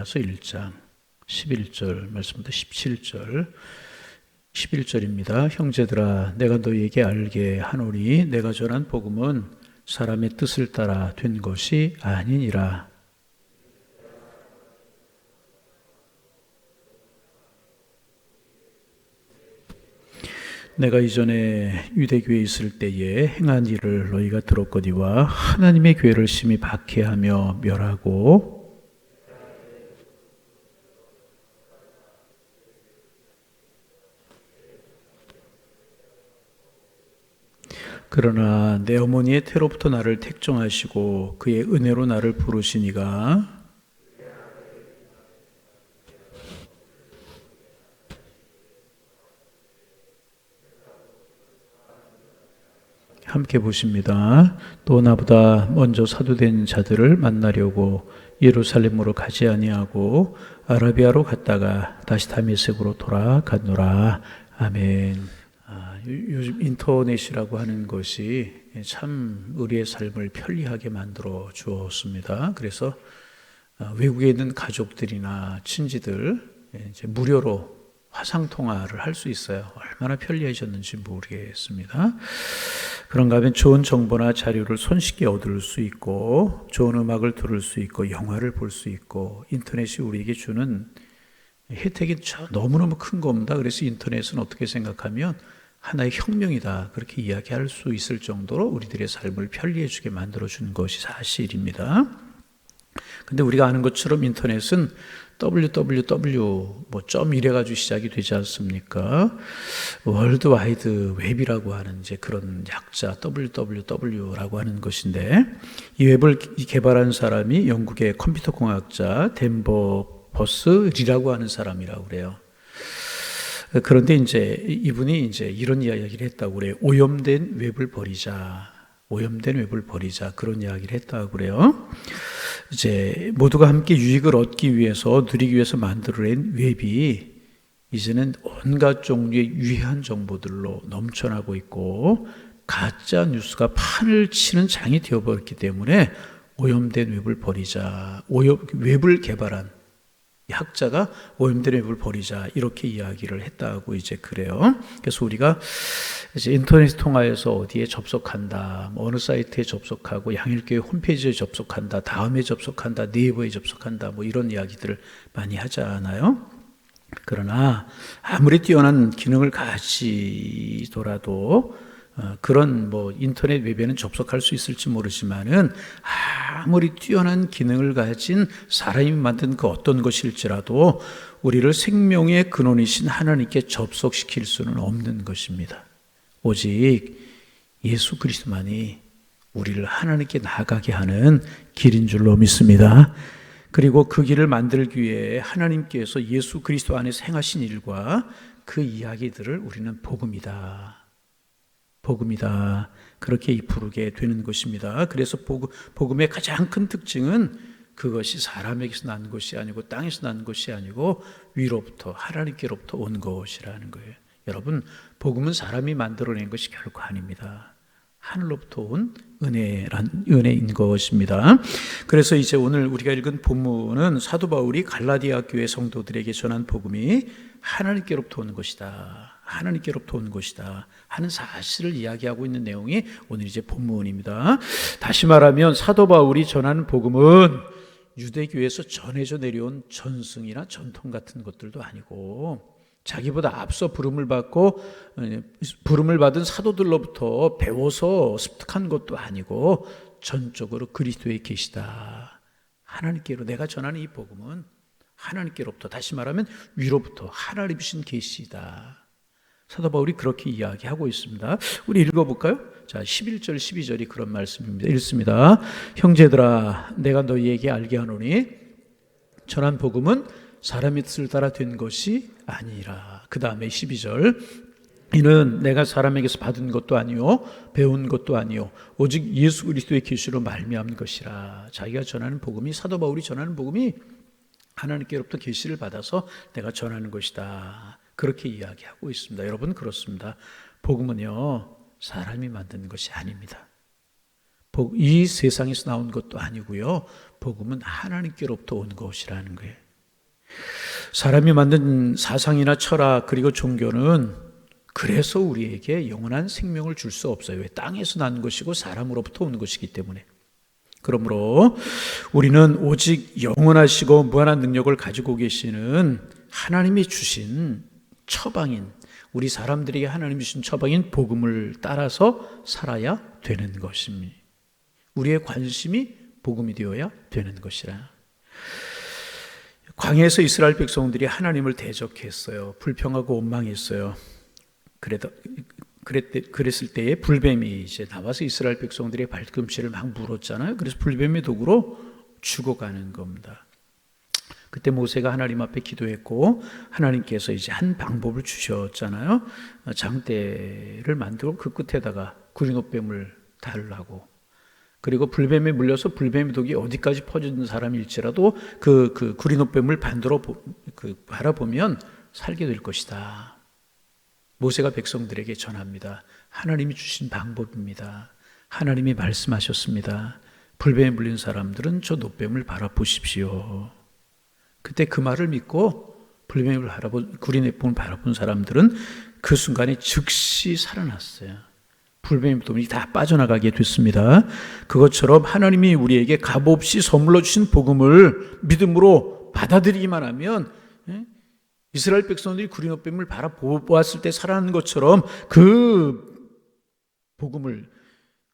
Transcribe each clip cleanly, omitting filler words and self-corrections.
데살로니가서 1장 11절 말씀부터 17절 11절입니다. 형제들아 내가 너희에게 알게 하노니 내가 전한 복음은 사람의 뜻을 따라 된 것이 아니니라. 내가 이전에 유대교회에 있을 때에 행한 일을 너희가 들었거니와 하나님의 교회를 심히 박해하며 멸하고 그러나 내 어머니의 태로부터 나를 택정하시고 그의 은혜로 나를 부르시니가 함께 보십니다. 또 나보다 먼저 사도된 자들을 만나려고 예루살렘으로 가지 아니하고 아라비아로 갔다가 다시 다메섹으로 돌아갔노라. 아멘. 요즘 인터넷이라고 하는 것이 참 우리의 삶을 편리하게 만들어 주었습니다. 그래서 외국에 있는 가족들이나 친지들 이제 무료로 화상통화를 할 수 있어요. 얼마나 편리해졌는지 모르겠습니다. 그런가 하면 좋은 정보나 자료를 손쉽게 얻을 수 있고 좋은 음악을 들을 수 있고 영화를 볼 수 있고 인터넷이 우리에게 주는 혜택이 너무너무 큰 겁니다. 그래서 인터넷은 어떻게 생각하면 하나의 혁명이다 그렇게 이야기할 수 있을 정도로 우리들의 삶을 편리해주게 만들어준 것이 사실입니다. 근데 우리가 아는 것처럼 인터넷은 www 점 이래가지고 시작이 되지 않습니까? 월드 와이드 웹이라고 하는 이제 그런 약자 www라고 하는 것인데 이 웹을 개발한 사람이 영국의 컴퓨터 공학자 덴버 버스 리라고 하는 사람이라고 그래요. 그런데 이제 이분이 이제 이런 이야기를 했다고 그래요. 오염된 웹을 버리자. 오염된 웹을 버리자. 그런 이야기를 했다고 그래요. 이제 모두가 함께 유익을 얻기 위해서 누리기 위해서 만들어낸 웹이 이제는 온갖 종류의 유해한 정보들로 넘쳐나고 있고 가짜 뉴스가 판을 치는 장이 되어버렸기 때문에 오염된 웹을 버리자. 웹을 개발한 학자가 오염된 웹을 버리자 이렇게 이야기를 했다고 이제 그래요. 그래서 우리가 이제 인터넷 통화해서 어디에 접속한다, 어느 사이트에 접속하고 양일교회 홈페이지에 접속한다, 다음에 접속한다, 네이버에 접속한다, 이런 이야기들을 많이 하잖아요. 그러나 아무리 뛰어난 기능을 가지더라도 그런 인터넷 웹에는 접속할 수 있을지 모르지만은 아무리 뛰어난 기능을 가진 사람이 만든 그 어떤 것일지라도 우리를 생명의 근원이신 하나님께 접속시킬 수는 없는 것입니다. 오직 예수 그리스도만이 우리를 하나님께 나아가게 하는 길인 줄로 믿습니다. 그리고 그 길을 만들기 위해 하나님께서 예수 그리스도 안에서 행하신 일과 그 이야기들을 우리는 복음이다. 그렇게 부르게 되는 것입니다. 그래서 복음의 가장 큰 특징은 그것이 사람에게서 난 것이 아니고 땅에서 난 것이 아니고 위로부터 하나님께로부터 온 것이라는 거예요. 여러분, 복음은 사람이 만들어낸 것이 결코 아닙니다. 하늘로부터 온 은혜인 것입니다. 그래서 이제 오늘 우리가 읽은 본문은 사도 바울이 갈라디아 교회 성도들에게 전한 복음이 하나님께로부터 온 것이다. 하나님께로부터 온 것이다 하는 사실을 이야기하고 있는 내용이 오늘 이제 본문입니다. 다시 말하면 사도 바울이 전하는 복음은 유대교에서 전해져 내려온 전승이나 전통 같은 것들도 아니고 자기보다 앞서 부름을 받은 사도들로부터 배워서 습득한 것도 아니고 전적으로 그리스도에 계시다. 하나님께로 내가 전하는 이 복음은 하나님께로부터 다시 말하면 위로부터 하나님이신 계시다. 사도 바울이 그렇게 이야기하고 있습니다. 우리 읽어볼까요? 자, 11절 12절이 그런 말씀입니다. 읽습니다. 형제들아 내가 너희에게 알게 하노니 전한 복음은 사람의 뜻을 따라 된 것이 아니라. 그 다음에 12절 이는 내가 사람에게서 받은 것도 아니요 배운 것도 아니요 오직 예수 그리스도의 계시로 말미암은 것이라. 자기가 전하는 복음이 사도 바울이 전하는 복음이 하나님께로부터 계시를 받아서 내가 전하는 것이다. 그렇게 이야기하고 있습니다. 여러분 그렇습니다. 복음은요 사람이 만든 것이 아닙니다. 이 세상에서 나온 것도 아니고요 복음은 하나님께로부터 온 것이라는 거예요. 사람이 만든 사상이나 철학 그리고 종교는 그래서 우리에게 영원한 생명을 줄 수 없어요. 왜? 땅에서 난 것이고 사람으로부터 온 것이기 때문에. 그러므로 우리는 오직 영원하시고 무한한 능력을 가지고 계시는 하나님이 주신 처방인, 우리 사람들에게 하나님이 주신 처방인 복음을 따라서 살아야 되는 것입니다. 우리의 관심이 복음이 되어야 되는 것이라. 광야에서 이스라엘 백성들이 하나님을 대적했어요. 불평하고 원망했어요. 그랬을 때에 불뱀이 이제 나와서 이스라엘 백성들의 발꿈치를 막 물었잖아요. 그래서 불뱀의 도구로 죽어가는 겁니다. 그때 모세가 하나님 앞에 기도했고 하나님께서 이제 한 방법을 주셨잖아요. 장대를 만들고 그 끝에다가 구리노뱀을 달라고. 그리고 불뱀에 물려서 불뱀의 독이 어디까지 퍼지는 사람일지라도 그 구리노뱀을 반대로 바라보면 살게 될 것이다. 모세가 백성들에게 전합니다. 하나님이 주신 방법입니다. 하나님이 말씀하셨습니다. 불뱀에 물린 사람들은 저 노뱀을 바라보십시오. 그때 그 말을 믿고 불뱀을 구리노뱀을 바라본 사람들은 그 순간에 즉시 살아났어요. 불뱀의 독이 다 빠져나가게 됐습니다. 그것처럼 하나님이 우리에게 값없이 선물로 주신 복음을 믿음으로 받아들이기만 하면 이스라엘 백성들이 구리노뱀을 바라보았을 때 살아나는 것처럼 그 복음을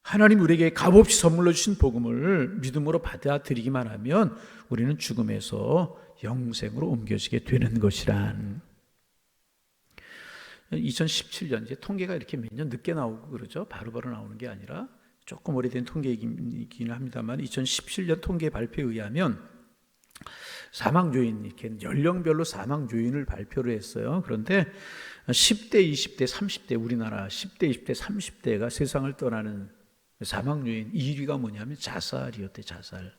하나님 우리에게 값없이 선물로 주신 복음을 믿음으로 받아들이기만 하면 우리는 죽음에서 영생으로 옮겨지게 되는 것이란. 2017년 이제 통계가 이렇게 몇 년 늦게 나오고 그러죠. 바로바로 나오는 게 아니라 조금 오래된 통계이긴 합니다만 2017년 통계 발표에 의하면 사망 요인, 이렇게 연령별로 사망 요인을 발표를 했어요. 그런데 10대, 20대, 30대, 우리나라 10대, 20대, 30대가 세상을 떠나는 사망 요인 1위가 뭐냐면 자살이었대, 자살.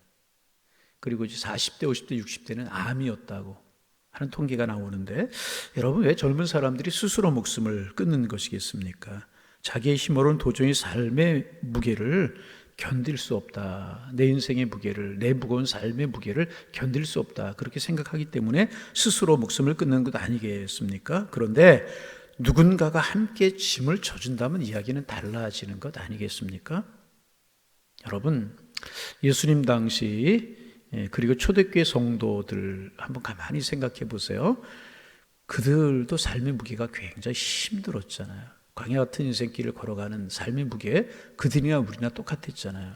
그리고 이제 40대, 50대, 60대는 암이었다고 하는 통계가 나오는데, 여러분 왜 젊은 사람들이 스스로 목숨을 끊는 것이겠습니까? 자기의 힘으로는 도저히 삶의 무게를 견딜 수 없다. 내 인생의 무게를, 내 무거운 삶의 무게를 견딜 수 없다. 그렇게 생각하기 때문에 스스로 목숨을 끊는 것 아니겠습니까? 그런데 누군가가 함께 짐을 져준다면 이야기는 달라지는 것 아니겠습니까? 여러분, 예수님 당시 그리고 초대교회 성도들 한번 가만히 생각해 보세요. 그들도 삶의 무게가 굉장히 힘들었잖아요. 광야 같은 인생길을 걸어가는 삶의 무게, 그들이나 우리나 똑같았잖아요.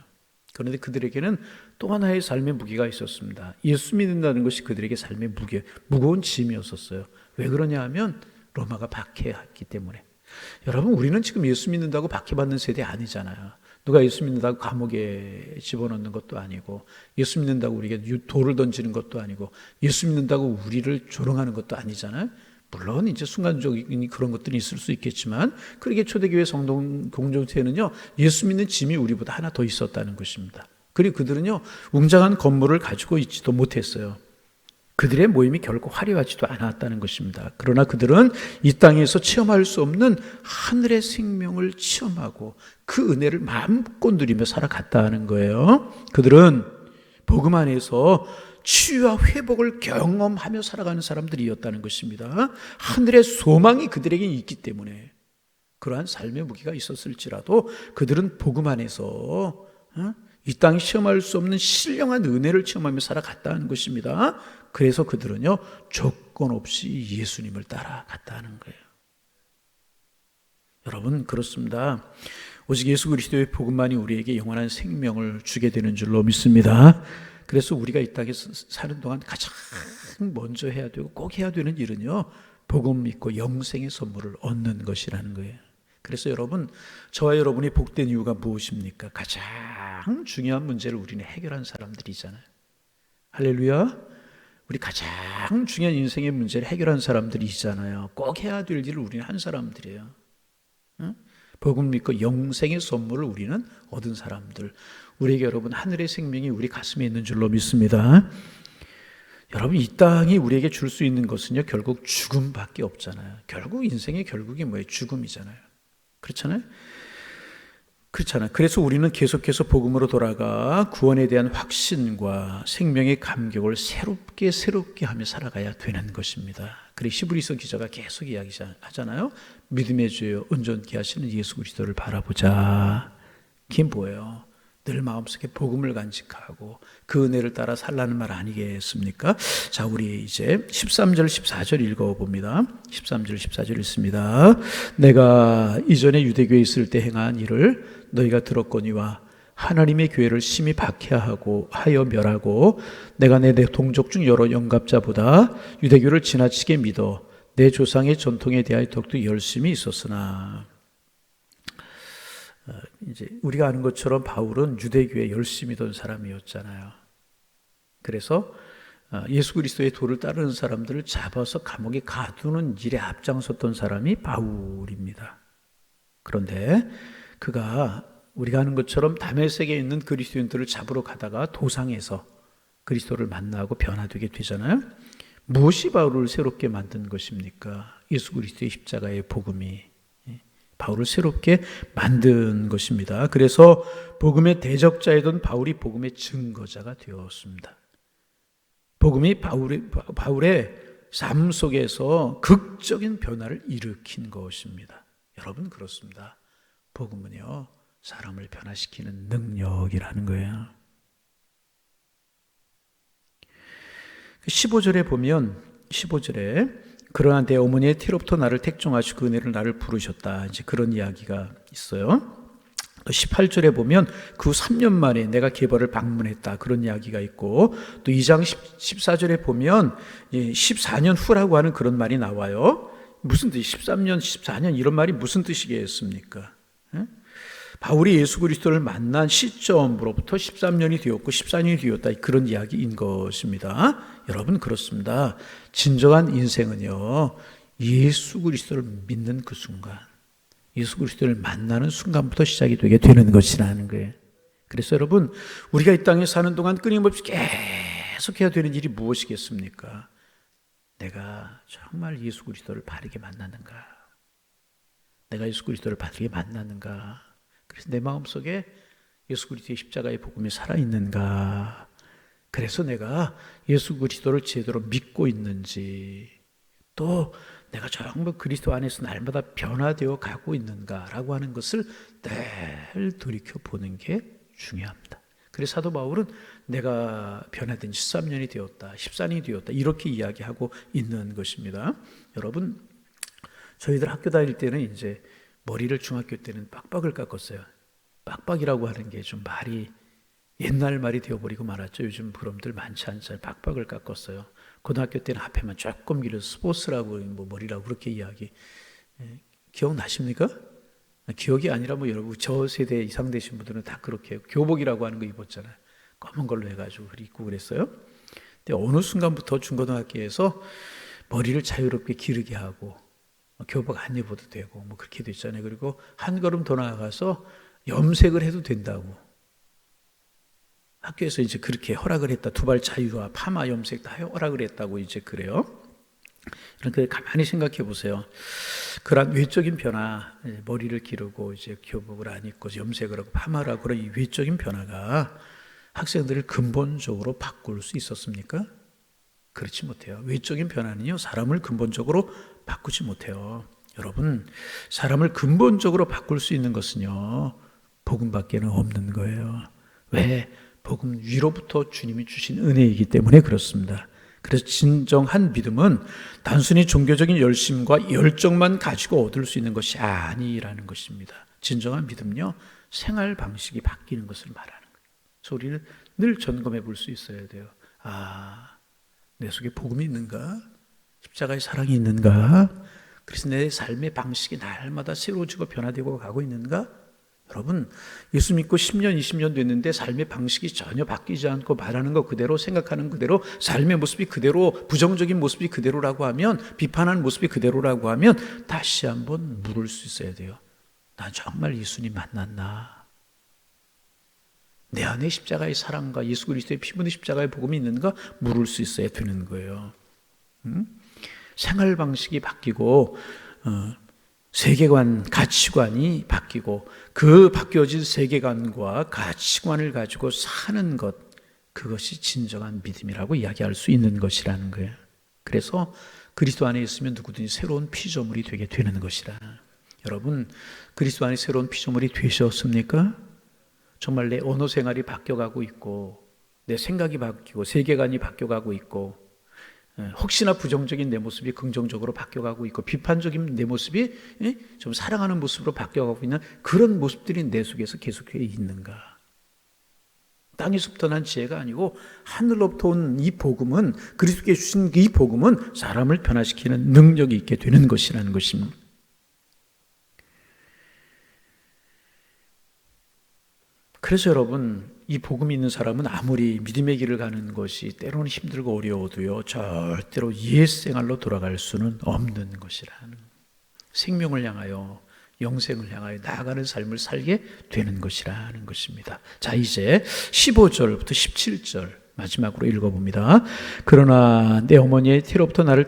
그런데 그들에게는 또 하나의 삶의 무게가 있었습니다. 예수 믿는다는 것이 그들에게 삶의 무게, 무거운 짐이었었어요. 왜 그러냐 하면 로마가 박해했기 때문에. 여러분, 우리는 지금 예수 믿는다고 박해받는 세대 아니잖아요. 누가 예수 믿는다고 감옥에 집어넣는 것도 아니고, 예수 믿는다고 우리에게 돌을 던지는 것도 아니고, 예수 믿는다고 우리를 조롱하는 것도 아니잖아요. 물론 이제 순간적인 그런 것들이 있을 수 있겠지만, 그러게 초대교회 성도 공동체는요, 예수 믿는 짐이 우리보다 하나 더 있었다는 것입니다. 그리고 그들은요, 웅장한 건물을 가지고 있지도 못했어요. 그들의 모임이 결코 화려하지도 않았다는 것입니다. 그러나 그들은 이 땅에서 체험할 수 없는 하늘의 생명을 체험하고 그 은혜를 마음껏 누리며 살아갔다는 거예요. 그들은 복음 안에서 치유와 회복을 경험하며 살아가는 사람들이었다는 것입니다. 하늘의 소망이 그들에게 있기 때문에 그러한 삶의 무게가 있었을지라도 그들은 복음 안에서 이 땅이 체험할 수 없는 신령한 은혜를 체험하며 살아갔다는 것입니다. 그래서 그들은요, 조건 없이 예수님을 따라갔다는 거예요. 여러분, 그렇습니다. 오직 예수 그리스도의 복음만이 우리에게 영원한 생명을 주게 되는 줄로 믿습니다. 그래서 우리가 이 땅에서 사는 동안 가장 먼저 해야 되고 꼭 해야 되는 일은요, 복음 믿고 영생의 선물을 얻는 것이라는 거예요. 그래서 여러분, 저와 여러분이 복된 이유가 무엇입니까? 가장 중요한 문제를 우리는 해결한 사람들이잖아요. 할렐루야. 우리 가장 중요한 인생의 문제를 해결한 사람들이잖아요. 꼭 해야 될 일을 우리는 한 사람들이에요. 응? 복음 믿고 영생의 선물을 우리는 얻은 사람들. 우리에게 여러분 하늘의 생명이 우리 가슴에 있는 줄로 믿습니다. 여러분, 이 땅이 우리에게 줄 수 있는 것은요, 결국 죽음밖에 없잖아요. 결국 인생의 결국이 뭐예요? 죽음이잖아요. 그렇잖아요. 그렇잖아요. 그래서 우리는 계속해서 복음으로 돌아가 구원에 대한 확신과 생명의 감격을 새롭게 하며 살아가야 되는 것입니다. 그리고 히브리서 기자가 계속 이야기하잖아요. 믿음의 주여 온전케 하시는 예수 그리스도를 바라보자. 그게 뭐예요? 늘 마음속에 복음을 간직하고 그 은혜를 따라 살라는 말 아니겠습니까? 자, 우리 이제 13절 14절 읽어봅니다. 13절 14절 읽습니다. 내가 이전에 유대교에 있을 때 행한 일을 너희가 들었거니와 하나님의 교회를 심히 박해하고 하여 멸하고 내가 내 동족 중 여러 영갑자보다 유대교를 지나치게 믿어 내 조상의 전통에 대하여 더욱더 열심히 있었으나, 이제 우리가 아는 것처럼 바울은 유대교에 열심히 던 사람이었잖아요. 그래서 예수 그리스도의 도를 따르는 사람들을 잡아서 감옥에 가두는 일에 앞장섰던 사람이 바울입니다. 그런데 그가 우리가 아는 것처럼 다메섹에 있는 그리스도인들을 잡으러 가다가 도상에서 그리스도를 만나고 변화되게 되잖아요. 무엇이 바울을 새롭게 만든 것입니까? 예수 그리스도의 십자가의 복음이 바울을 새롭게 만든 것입니다. 그래서 복음의 대적자이던 바울이 복음의 증거자가 되었습니다. 복음이 바울의 삶 속에서 극적인 변화를 일으킨 것입니다. 여러분, 그렇습니다. 복음은요, 사람을 변화시키는 능력이라는 거예요. 15절에 보면, 15절에 그러나 내 어머니의 태로부터 나를 택종하시고 그 은혜를 나를 부르셨다, 이제 그런 이야기가 있어요. 또 18절에 보면 그 3년 만에 내가 게바를 방문했다, 그런 이야기가 있고, 또 2장 14절에 보면 14년 후라고 하는 그런 말이 나와요. 무슨 뜻이 13년, 14년 이런 말이 무슨 뜻이겠습니까? 바울이 예수 그리스도를 만난 시점으로부터 13년이 되었고 14년이 되었다, 그런 이야기인 것입니다. 여러분, 그렇습니다. 진정한 인생은요, 예수 그리스도를 믿는 그 순간, 예수 그리스도를 만나는 순간부터 시작이 되게 되는 것이라는 거예요. 그래서 여러분, 우리가 이 땅에 사는 동안 끊임없이 계속해야 되는 일이 무엇이겠습니까? 내가 정말 예수 그리스도를 바르게 만나는가? 내가 예수 그리스도를 바르게 만나는가? 그래서 내 마음속에 예수 그리스도의 십자가의 복음이 살아있는가? 그래서 내가 예수 그리스도를 제대로 믿고 있는지, 또 내가 정말 그리스도 안에서 날마다 변화되어 가고 있는가라고 하는 것을 늘 돌이켜보는 게 중요합니다. 그래서 사도 바울은 내가 변화된 13년이 되었다, 14년이 되었다, 이렇게 이야기하고 있는 것입니다. 여러분, 저희들 학교 다닐 때는 이제 머리를 중학교 때는 빡빡을 깎았어요. 빡빡이라고 하는 게 좀 말이 옛날 말이 되어버리고 말았죠. 요즘 그럼들 많지 않잖아요. 빡빡을 깎았어요. 고등학교 때는 앞에만 조금 길어서 스포츠라고, 뭐 머리라고 그렇게 이야기. 기억나십니까? 기억이 아니라 뭐 여러분, 저 세대 이상 되신 분들은 다 그렇게 해요. 교복이라고 하는 거 입었잖아요. 검은 걸로 해가지고 입고 그랬어요. 근데 어느 순간부터 중고등학교에서 머리를 자유롭게 기르게 하고 교복 안 입어도 되고 뭐 그렇게 됐잖아요. 그리고 한 걸음 더 나아가서 염색을 해도 된다고 학교에서 이제 그렇게 허락을 했다. 두발 자유와 파마 염색 다 허락을 했다고 이제 그래요. 그러니까 가만히 생각해 보세요. 그런 외적인 변화, 머리를 기르고 이제 교복을 안 입고 염색을 하고 파마를 하고 그런 이 외적인 변화가 학생들을 근본적으로 바꿀 수 있었습니까? 그렇지 못해요. 외적인 변화는요, 사람을 근본적으로 바꾸지 못해요. 여러분, 사람을 근본적으로 바꿀 수 있는 것은요, 복음밖에는 없는 거예요. 왜? 복음 위로부터 주님이 주신 은혜이기 때문에 그렇습니다. 그래서 진정한 믿음은 단순히 종교적인 열심과 열정만 가지고 얻을 수 있는 것이 아니라는 것입니다. 진정한 믿음은요, 생활 방식이 바뀌는 것을 말하는 거예요. 그래서 우리는 늘 점검해 볼 수 있어야 돼요. 내 속에 복음이 있는가? 십자가의 사랑이 있는가? 그래서 내 삶의 방식이 날마다 새로워지고 변화되고 가고 있는가? 여러분, 예수 믿고 10년, 20년 됐는데 삶의 방식이 전혀 바뀌지 않고 말하는 것 그대로, 생각하는 그대로, 삶의 모습이 그대로, 부정적인 모습이 그대로라고 하면, 비판하는 모습이 그대로라고 하면 다시 한번 물을 수 있어야 돼요. 난 정말 예수님 만났나? 내 안에 십자가의 사랑과 예수 그리스도의 피 묻은 십자가의 복음이 있는가? 물을 수 있어야 되는 거예요. 생활 방식이 바뀌고 세계관, 가치관이 바뀌고 그 바뀌어진 세계관과 가치관을 가지고 사는 것, 그것이 진정한 믿음이라고 이야기할 수 있는 것이라는 거예요. 그래서 그리스도 안에 있으면 누구든지 새로운 피조물이 되게 되는 것이라. 여러분, 그리스도 안에 새로운 피조물이 되셨습니까? 정말 내 언어 생활이 바뀌어가고 있고 내 생각이 바뀌고 세계관이 바뀌어가고 있고 혹시나 부정적인 내 모습이 긍정적으로 바뀌어가고 있고 비판적인 내 모습이 좀 사랑하는 모습으로 바뀌어가고 있는 그런 모습들이 내 속에서 계속해 있는가? 땅에서부터 난 지혜가 아니고 하늘로부터 온 이 복음은, 그리스도께 주신 이 복음은 사람을 변화시키는 능력이 있게 되는 것이라는 것입니다. 그래서 여러분, 이 복음이 있는 사람은 아무리 믿음의 길을 가는 것이 때로는 힘들고 어려워도요, 절대로 옛생활로 돌아갈 수는 없는 것이라는, 생명을 향하여, 영생을 향하여 나아가는 삶을 살게 되는 것이라는 것입니다. 자, 이제 15절부터 17절 마지막으로 읽어봅니다. 그러나 내 어머니의 태로부터 나를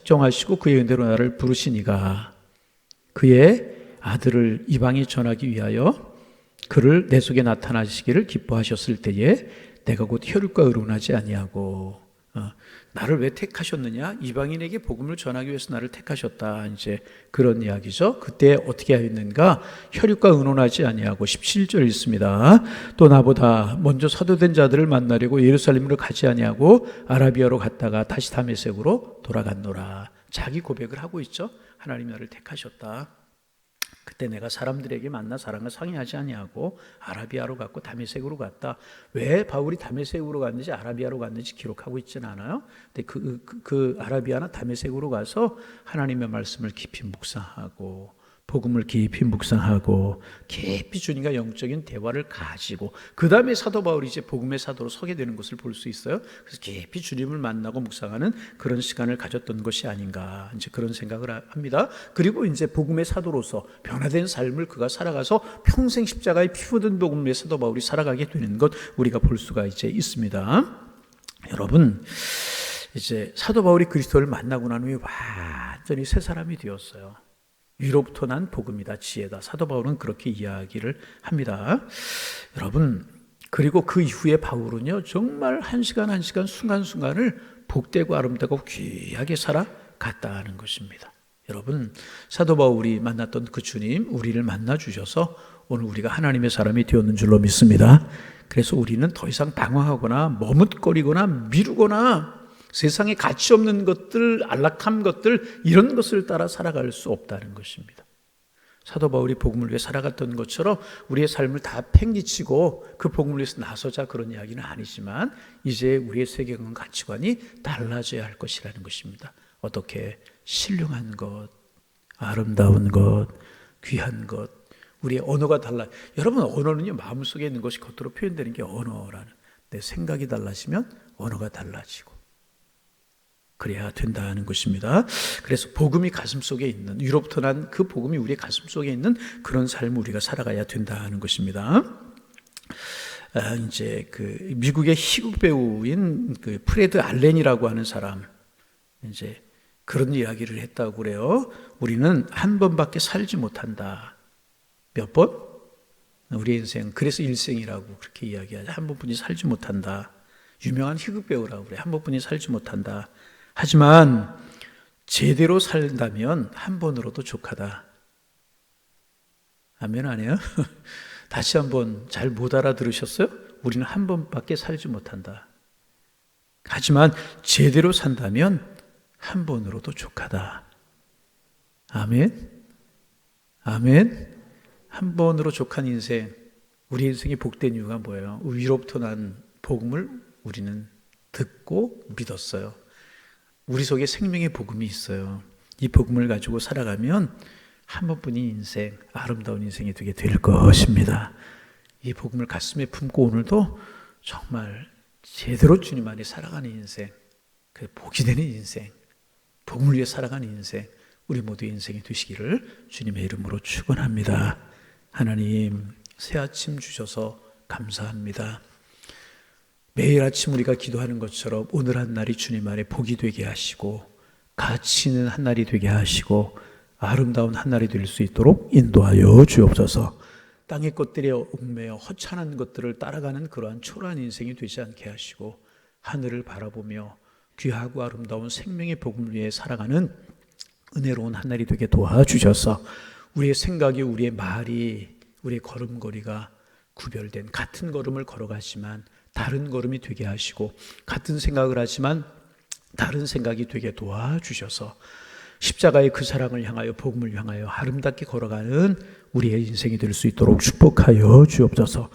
정하시고 그의 은혜로 나를 부르시니가 그의 아들을 이방에 전하기 위하여 그를 내 속에 나타나시기를 기뻐하셨을 때에 내가 곧 혈육과 의논하지 아니하고, 나를 왜 택하셨느냐? 이방인에게 복음을 전하기 위해서 나를 택하셨다. 이제 그런 이야기죠. 그때 어떻게 하였는가? 혈육과 의논하지 아니하고 17절 있습니다. 또 나보다 먼저 사도된 자들을 만나려고 예루살렘으로 가지 아니하고 아라비아로 갔다가 다시 다메섹으로 돌아갔노라. 자기 고백을 하고 있죠. 하나님 나를 택하셨다. 그때 내가 사람들에게 만나 사람과 상의하지 아니하고 아라비아로 갔고 다메섹으로 갔다. 왜 바울이 다메섹으로 갔는지 아라비아로 갔는지 기록하고 있지는 않아요. 근데 그 아라비아나 다메섹으로 가서 하나님의 말씀을 깊이 묵상하고 복음을 깊이 묵상하고 깊이 주님과 영적인 대화를 가지고 그 다음에 사도 바울이 이제 복음의 사도로 서게 되는 것을 볼 수 있어요. 그래서 깊이 주님을 만나고 묵상하는 그런 시간을 가졌던 것이 아닌가, 이제 그런 생각을 합니다. 그리고 이제 복음의 사도로서 변화된 삶을 그가 살아가서 평생 십자가에 피 묻은 복음의 사도 바울이 살아가게 되는 것 우리가 볼 수가 이제 있습니다. 여러분, 이제 사도 바울이 그리스도를 만나고 난 후에 완전히 새 사람이 되었어요. 위로부터 난 복음이다, 지혜다. 사도 바울은 그렇게 이야기를 합니다. 여러분, 그리고 그 이후에 바울은요, 정말 한 시간 한 시간 순간순간을 복되고 아름다고 귀하게 살아갔다는 것입니다. 여러분, 사도 바울이 만났던 그 주님, 우리를 만나 주셔서 오늘 우리가 하나님의 사람이 되었는 줄로 믿습니다. 그래서 우리는 더 이상 방황하거나 머뭇거리거나 미루거나 세상에 가치 없는 것들, 안락한 것들, 이런 것을 따라 살아갈 수 없다는 것입니다. 사도 바울이 복음을 위해 살아갔던 것처럼 우리의 삶을 다 팽개치고 그 복음을 위해서 나서자, 그런 이야기는 아니지만 이제 우리의 세계관, 가치관이 달라져야 할 것이라는 것입니다. 어떻게? 신령한 것, 아름다운 것, 귀한 것, 우리의 언어가 달라. 여러분, 언어는요, 마음속에 있는 것이 겉으로 표현되는 게 언어라는, 내 생각이 달라지면 언어가 달라지고 그래야 된다는 것입니다. 그래서 복음이 가슴속에 있는, 위로부터 난 그 복음이 우리의 가슴속에 있는 그런 삶을 우리가 살아가야 된다는 것입니다. 이제 그 미국의 희극 배우인 그 프레드 알렌이라고 하는 사람, 이제 그런 이야기를 했다고 그래요. 우리는 한 번밖에 살지 못한다. 몇 번? 우리 인생, 그래서 일생이라고 그렇게 이야기하죠. 한 번뿐이 살지 못한다. 유명한 희극 배우라고 그래. 한 번뿐이 살지 못한다. 하지만 제대로 살다면 한 번으로도 족하다. 아멘 아니에요? 다시 한번 잘 못 알아들으셨어요? 우리는 한 번밖에 살지 못한다. 하지만 제대로 산다면 한 번으로도 족하다. 아멘? 아멘? 한 번으로 족한 인생, 우리 인생이 복된 이유가 뭐예요? 위로부터 난 복음을 우리는 듣고 믿었어요. 우리 속에 생명의 복음이 있어요. 이 복음을 가지고 살아가면 한 번뿐인 인생, 아름다운 인생이 되게 될 것입니다. 이 복음을 가슴에 품고 오늘도 정말 제대로 주님 안에 살아가는 인생, 그 복이 되는 인생, 복음을 위해 살아가는 인생, 우리 모두의 인생이 되시기를 주님의 이름으로 축원합니다. 하나님, 새 아침 주셔서 감사합니다. 매일 아침 우리가 기도하는 것처럼 오늘 한 날이 주님 안에 복이 되게 하시고 가치 있는 한 날이 되게 하시고 아름다운 한 날이 될 수 있도록 인도하여 주옵소서. 땅의 것들에 얽매여 허탄한 것들을 따라가는 그러한 초라한 인생이 되지 않게 하시고 하늘을 바라보며 귀하고 아름다운 생명의 복음을 위해 살아가는 은혜로운 한 날이 되게 도와주셔서 우리의 생각이, 우리의 말이, 우리의 걸음걸이가 구별된 같은 걸음을 걸어가지만 다른 걸음이 되게 하시고 같은 생각을 하지만 다른 생각이 되게 도와주셔서 십자가의 그 사랑을 향하여 복음을 향하여 아름답게 걸어가는 우리의 인생이 될 수 있도록 축복하여 주옵소서.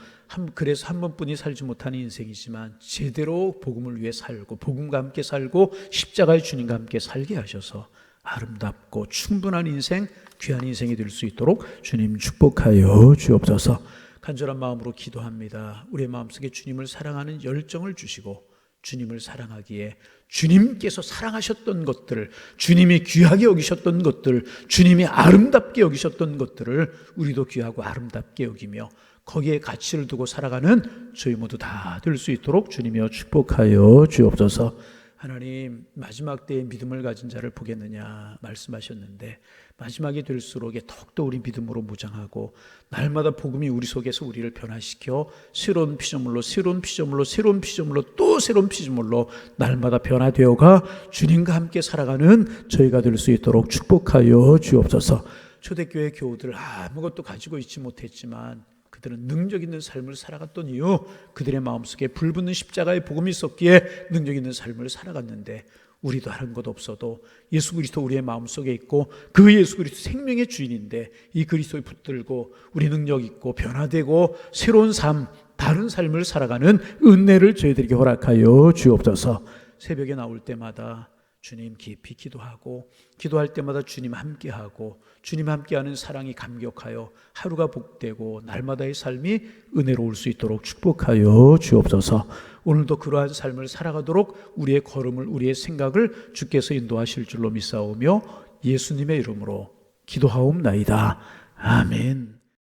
그래서 한 번뿐이 살지 못하는 인생이지만 제대로 복음을 위해 살고 복음과 함께 살고 십자가의 주님과 함께 살게 하셔서 아름답고 충분한 인생, 귀한 인생이 될 수 있도록 주님 축복하여 주옵소서. 간절한 마음으로 기도합니다. 우리의 마음속에 주님을 사랑하는 열정을 주시고 주님을 사랑하기에 주님께서 사랑하셨던 것들, 주님이 귀하게 여기셨던 것들, 주님이 아름답게 여기셨던 것들을 우리도 귀하고 아름답게 여기며 거기에 가치를 두고 살아가는 저희 모두 다 될 수 있도록 주님이여 축복하여 주옵소서. 하나님, 마지막 때에 믿음을 가진 자를 보겠느냐 말씀하셨는데 마지막이 될수록 더욱더 우리 믿음으로 무장하고 날마다 복음이 우리 속에서 우리를 변화시켜 새로운 피조물로 새로운 피조물로 새로운 피조물로 또 새로운 피조물로 날마다 변화되어가 주님과 함께 살아가는 저희가 될 수 있도록 축복하여 주옵소서. 초대교회 교우들 아무것도 가지고 있지 못했지만 그들은 능력 있는 삶을 살아갔던 이유, 그들의 마음속에 불붙는 십자가의 복음이 있었기에 능력 있는 삶을 살아갔는데 우리도 다른 것 없어도 예수 그리스도 우리의 마음속에 있고 그 예수 그리스도 생명의 주인인데 이 그리스도에 붙들고 우리 능력 있고 변화되고 새로운 삶, 다른 삶을 살아가는 은혜를 저희들에게 허락하여 주옵소서. 새벽에 나올 때마다 주님 깊이 기도하고 기도할 때마다 주님 함께하고 주님 함께하는 사랑이 감격하여 하루가 복되고 날마다의 삶이 은혜로울 수 있도록 축복하여 주옵소서. 오늘도 그러한 삶을 살아가도록 우리의 걸음을, 우리의 생각을 주께서 인도하실 줄로 믿사오며 예수님의 이름으로 기도하옵나이다. 아멘.